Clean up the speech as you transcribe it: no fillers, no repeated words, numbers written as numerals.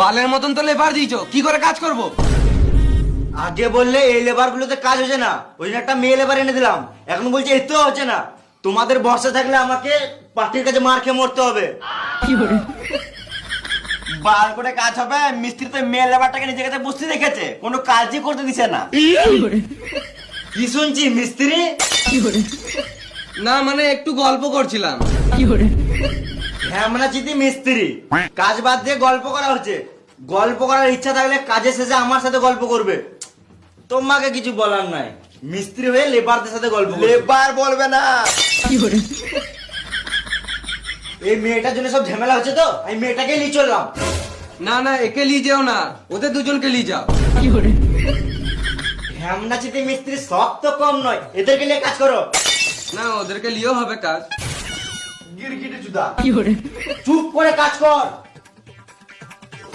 বালের মতন তো লেবার দিয়েছো, কি করে কাজ করব? আগে বললে এই লেবার গুলোতে কাজ হচ্ছে না, ওই জন্য একটা মেয়ে লেবার এনে দিলাম। এখন বলছে এতেও হচ্ছে না। তোমাদের বর্ষা থাকলে আমাকে পার্টির কাছে মার খেয়ে মরতে হবে। বার করে কাজ হবে, মিস্ত্রি তো মেয়ে লেবারটাকে নিজের কাছে বসতে রেখেছে, কোনো কাজই করতে দিছে না। কি শুনছি মিস্ত্রি? না মানে একটু গল্প করছিলাম। হ্যামনা চিতি মিস্ত্রি, কাজ বাদ দিয়ে গল্প করা হচ্ছে। গল্প করার ইচ্ছা থাকলে কাজের শেষে আমার সাথে গল্প করবে, তোমাকে কিছু বলার নাই। মিস্ত্রি হয়ে লেবারদের সাথে গল্প করবে। লেবার বলবে না। এই মেয়েটার জন্য সব ঝামেলা হচ্ছে, তো আমি মেয়েটাকে নিয়ে চললাম। না না, একে নিয়ে যেও না, ওদের দুজনকে নিয়ে যাও। হ্যামনা চিতি মিস্ত্রি সব তো কম নয়, এদেরকে নিয়ে কাজ করো। না, ওদেরকে নিয়েও হবে কাজ। গিরগিটি চুদা, চুপ করে কাজ কর।